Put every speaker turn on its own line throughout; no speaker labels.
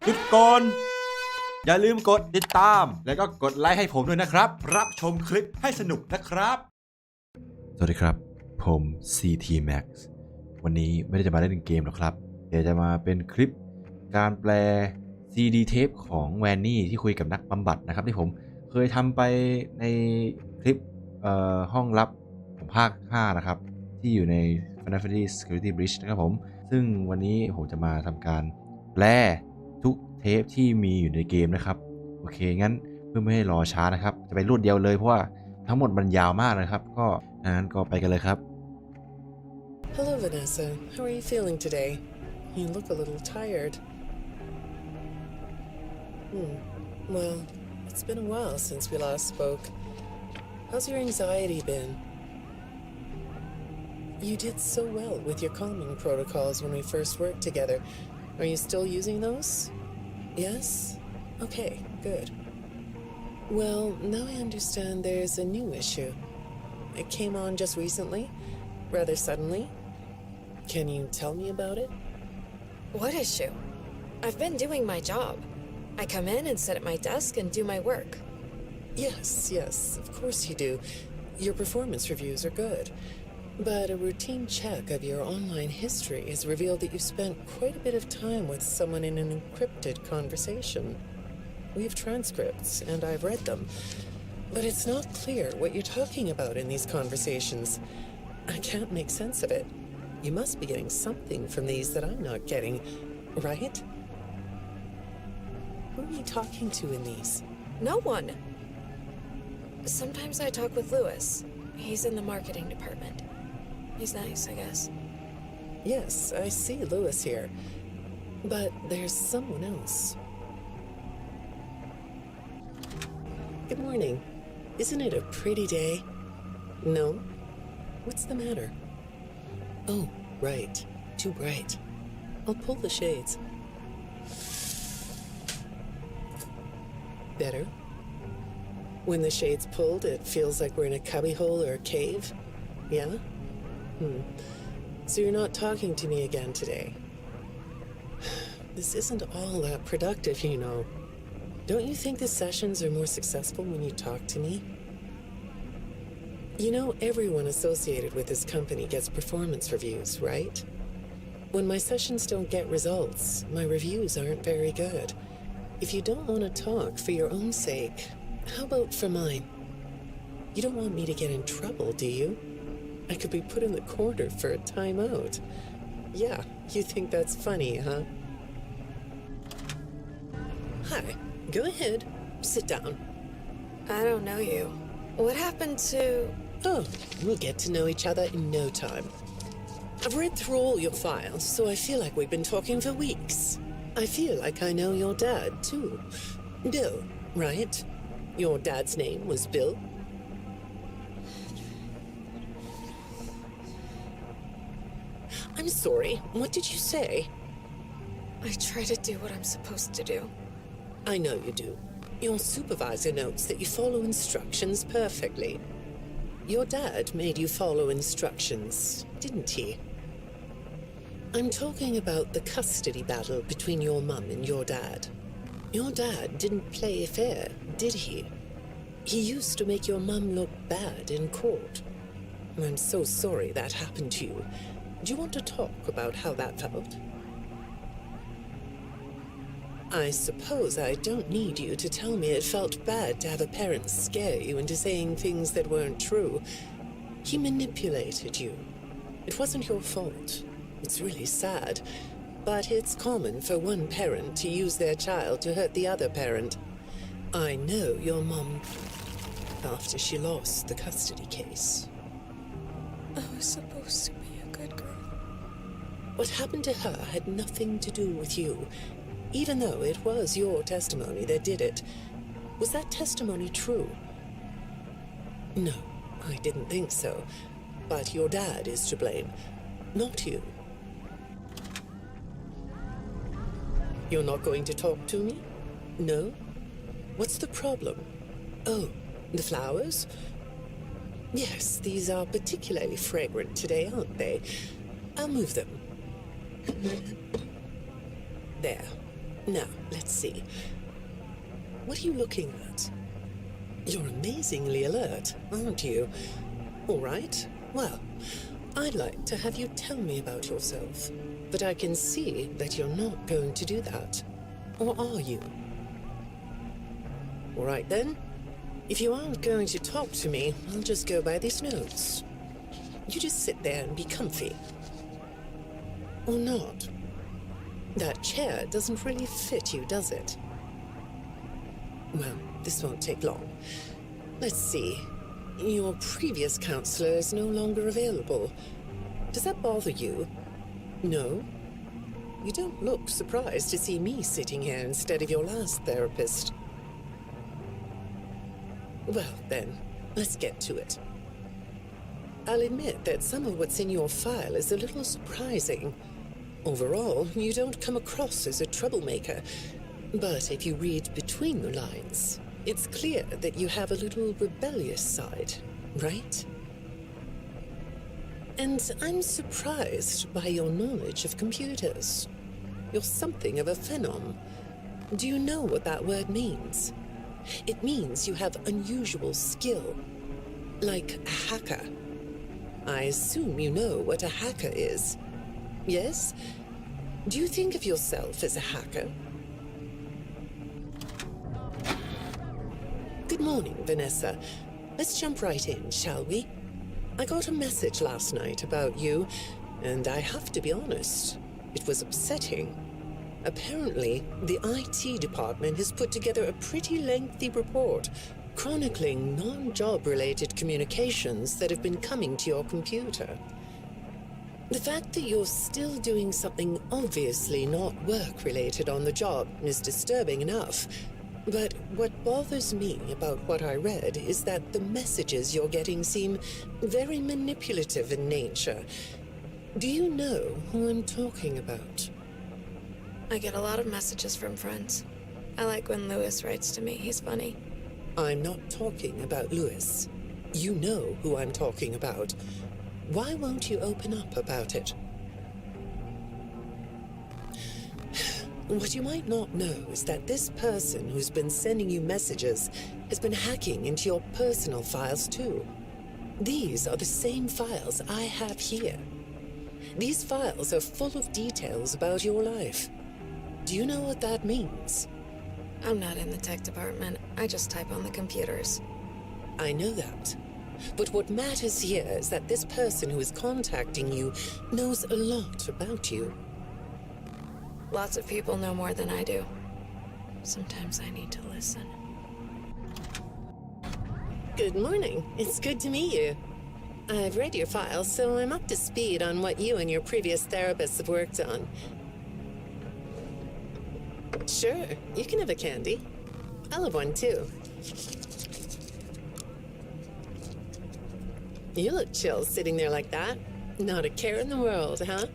หยุดก่อนอย่าลืมกดติดตามแล้วก็กดไลค์ให้ผมด้วยนะครับรับชมคลิปให้สนุกนะครับสวัสดีครับผม CTMAX วันนี้ไม่ได้จะมาเล่นเกมหรอกครับแต่จะมาเป็นคลิปการแปล CD เทปของแวนนี่ที่คุยกับนักบำบัดนะครับที่ผมเคยทำไปในคลิปห้องลับของภาค 5 นะครับที่อยู่ใน FNAF Security Bridge นะครับผมซึ่งวันนี้ผมจะมาทำการแปลทุกเทปที่มีอยู่ในเกมนะครับโอเคงั้นเพื่อไม่ให้รอช้านะครับจะไปรวดเดียวเลยเพราะว่าทั้งหมดมันยาวมากนะครับก็งั้นก็ไปกันเลยครับ
Hello, Vanessa. How are you feeling today? You look a little tired. Well, it's been a while since we last spoke. How's your anxiety been? You did so well with your calming protocols when we first worked together. Are you still using those? Yes? Okay, good. Well, now I understand there's a new issue. It came on just recently, rather suddenly. Can you tell me about it?
What issue? I've been doing my job. I come in and sit at my desk and do my work.
Yes, of course you do. Your performance reviews are good. But a routine check of your online history has revealed that you've spent quite a bit of time with someone in an encrypted conversation. We have transcripts, and I've read them. But it's not clear what you're talking about in these conversations. I can't make sense of it. You must be getting something from these that I'm not getting, right? Who are you talking to in these?
No one. Sometimes I talk with Lewis. He's in the marketing department. He's nice, I guess.
Yes, I see Lewis here. But there's someone else. Good morning. Isn't it a pretty day? No? What's the matter? Oh, right. Too bright. I'll pull the shades. Better? When the shade's pulled, it feels like we're in a cubbyhole or a cave? Yeah? So you're not talking to me again today. This isn't all that productive, you know. Don't you think the sessions are more successful when you talk to me? You know, everyone associated with this company gets performance reviews, right? When my sessions don't get results, my reviews aren't very good. If you don't want to talk for your own sake, how about for mine? You don't want me to get in trouble, do you? I could be put in the corner for a timeout. Yeah, you think that's funny, huh? Hi, go ahead. Sit down.
I don't know you. What happened to...
Oh, we'll get to know each other in no time. I've read through all your files, so I feel like we've been talking for weeks. I feel like I know your dad, too. Bill, right? Your dad's name was Bill? I'm sorry, what did you say?
I try to do what I'm supposed to do.
I know you do. Your supervisor notes that you follow instructions perfectly. Your dad made you follow instructions, didn't he? I'm talking about the custody battle between your mum and your dad. Your dad didn't play fair, did he? He used to make your mum look bad in court. I'm so sorry that happened to you. Do you want to talk about how that felt? I suppose I don't need you to tell me it felt bad to have a parent scare you into saying things that weren't true. He manipulated you. It wasn't your fault. It's really sad. But it's common for one parent to use their child to hurt the other parent. I know your mum after she lost the custody case.
I was supposed to be a good girl.
What happened to her had nothing to do with you. Even though it was your testimony that did it. Was that testimony true? No, I didn't think so. But your dad is to blame, not you. You're not going to talk to me? No? What's the problem? Oh, the flowers? Yes, these are particularly fragrant today, aren't they? I'll move them. There. Now, let's see. What are you looking at? You're amazingly alert, aren't you? All right. Well, I'd like to have you tell me about yourself. But I can see that you're not going to do that. Or are you? All right then. If you aren't going to talk to me, I'll just go by these notes. You just sit there and be comfy. Or not. That chair doesn't really fit you, does it? Well, this won't take long. Let's see. Your previous counselor is no longer available. Does that bother you? No? You don't look surprised to see me sitting here instead of your last therapist. Well, then, let's get to it. I'll admit that some of what's in your file is a little surprising. Overall, you don't come across as a troublemaker, but if you read between the lines, it's clear that you have a little rebellious side, right? And I'm surprised by your knowledge of computers. You're something of a phenom. Do you know what that word means? It means you have unusual skill, like a hacker. I assume you know what a hacker is. Yes? Do you think of yourself as a hacker? Good morning, Vanessa. Let's jump right in, shall we? I got a message last night about you, and I have to be honest, it was upsetting. Apparently, the IT department has put together a pretty lengthy report chronicling non-job related communications that have been coming to your computer. The fact that you're still doing something obviously not work-related on the job is disturbing enough. But what bothers me about what I read is that the messages you're getting seem very manipulative in nature. Do you know who I'm talking about?
I get a lot of messages from friends. I like when Lewis writes to me. He's funny.
I'm not talking about Lewis. You know who I'm talking about. Why won't you open up about it? What you might not know is that this person who's been sending you messages has been hacking into your personal files too. These are the same files I have here. These files are full of details about your life. Do you know what that means?
I'm not in the tech department. I just type on the computers.
I know that. But what matters here is that this person who is contacting you knows a lot about you.
Lots of people know more than I do. Sometimes I need to listen.
Good morning. It's good to meet you. I've read your file, so I'm up to speed on what you and your previous therapists have worked on. Sure, you can have a candy. I'll have one too. You look chill sitting there like that. Not a care in the world, huh?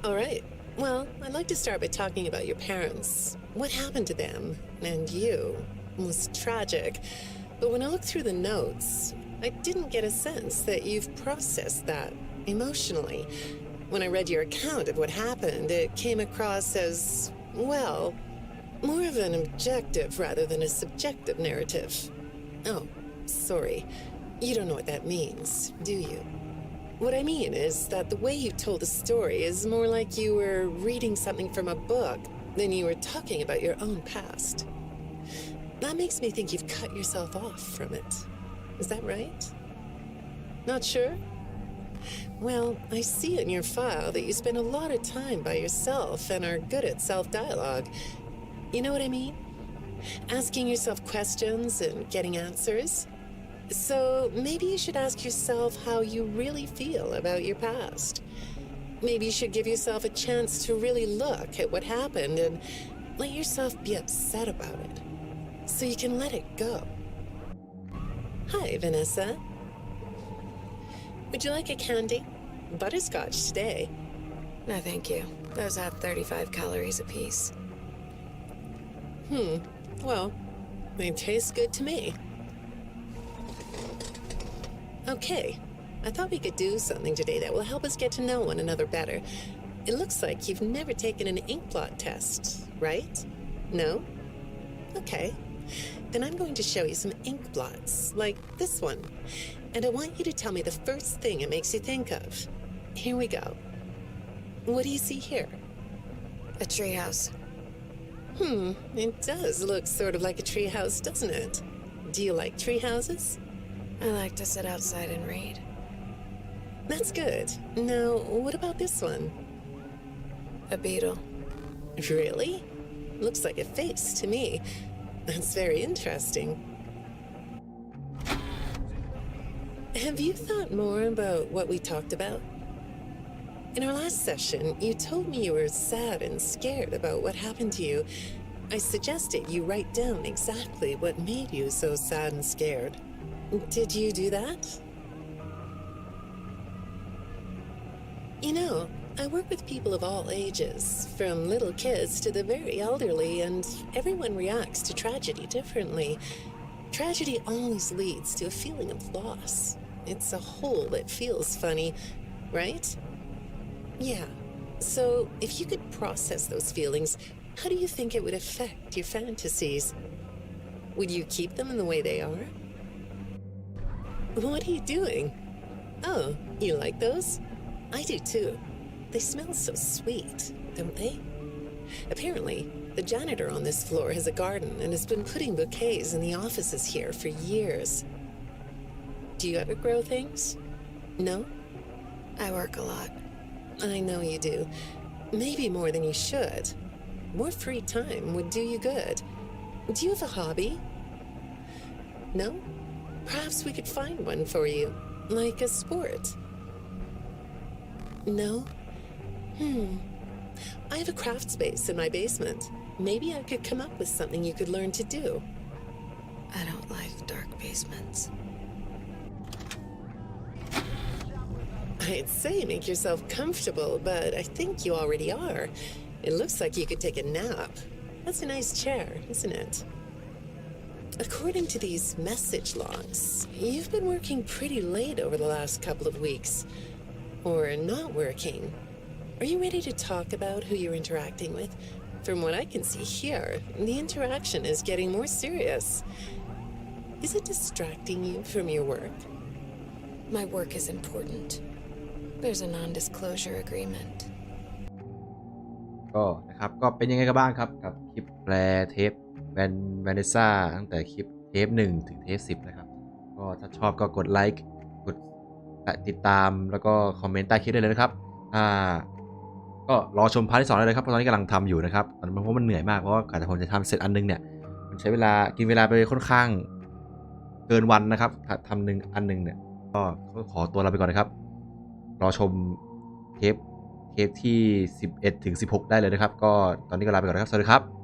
All right. Well, I'd like to start by talking about your parents. What happened to them and you was tragic. But when I looked through the notes, I didn't get a sense that you've processed that emotionally. When I read your account of what happened, it came across as, well, more of an objective rather than a subjective narrative. Oh, sorry. You don't know what that means, do you? What I mean is that the way you told the story is more like you were reading something from a book than you were talking about your own past. That makes me think you've cut yourself off from it. Is that right? Not sure? Well, I see in your file that you spend a lot of time by yourself and are good at self-dialogue. You know what I mean? Asking yourself questions and getting answers. So maybe you should ask yourself how you really feel about your past. Maybe you should give yourself a chance to really look at what happened and let yourself be upset about it, so you can let it go. Hi, Vanessa. Would you like a candy? Butterscotch today.
No, thank you. Those have 35 calories apiece.
Well, they taste good to me. Okay, I thought we could do something today that will help us get to know one another better. It looks like you've never taken an ink blot test, right? No? Okay. Then I'm going to show you some ink blots, like this one. And I want you to tell me the first thing it makes you think of. Here we go. What do you see here?
A treehouse.
It does look sort of like a treehouse, doesn't it? Do you like treehouses?
I like to sit outside and read.
That's good. Now, what about this one?
A beetle.
Really? Looks like a face to me. That's very interesting. Have you thought more about what we talked about? In our last session, you told me you were sad and scared about what happened to you. I suggested you write down exactly what made you so sad and scared. Did you do that? You know, I work with people of all ages, from little kids to the very elderly, and everyone reacts to tragedy differently. Tragedy always leads to a feeling of loss. It's a hole that feels funny, right? Yeah. So, if you could process those feelings, how do you think it would affect your fantasies? Would you keep them in the way they are? What are you doing? Oh, you like those? I do too. They smell so sweet, don't they? Apparently, the janitor on this floor has a garden and has been putting bouquets in the offices here for years. Do you ever grow things? No?
I work a lot.
I know you do. Maybe more than you should. More free time would do you good. Do you have a hobby? No? Perhaps we could find one for you, like a sport. No? I have a craft space in my basement. Maybe I could come up with something you could learn to do.
I don't like dark basements.
I'd say make yourself comfortable, but I think you already are. It looks like you could take a nap. That's a nice chair, isn't it? According to these message logs, you've been working pretty late over the last couple of weeks. Or not working. Are you ready to talk about who you're interacting with? From what I can see here, the interaction is getting more serious. Is it distracting you from your work?
My work is important. There's a non-disclosure agreement.
ก็นะครับก็เป็นยังไงกันบ้างครับกับคลิปแปลเทปแวนิซ่าตั้งแต่คลิปเทป1ถึงเทป10นะครับก็ถ้าชอบก็กดไลค์กดติดตามแล้วก็คอมเมนต์ใต้คลิปได้เลยนะครับก็รอชมพาร์ทที่2ได้เลยครับเพราะตอนนี้กำลังทำอยู่นะครับตอนนี้เพราะมันเหนื่อยมากเพราะว่าการผมจะทำเสร็จอันนึงเนี่ยมันใช้เวลากินเวลาไปค่อนข้างเกินวันนะครับทำอันนึงเนี่ยก็ขอตัวลาไปก่อนนะครับรอชมเทปที่11ถึง16ได้เลยนะครับก็ตอนนี้ก็ลาไปก่อนนะครับสวัสดีครับ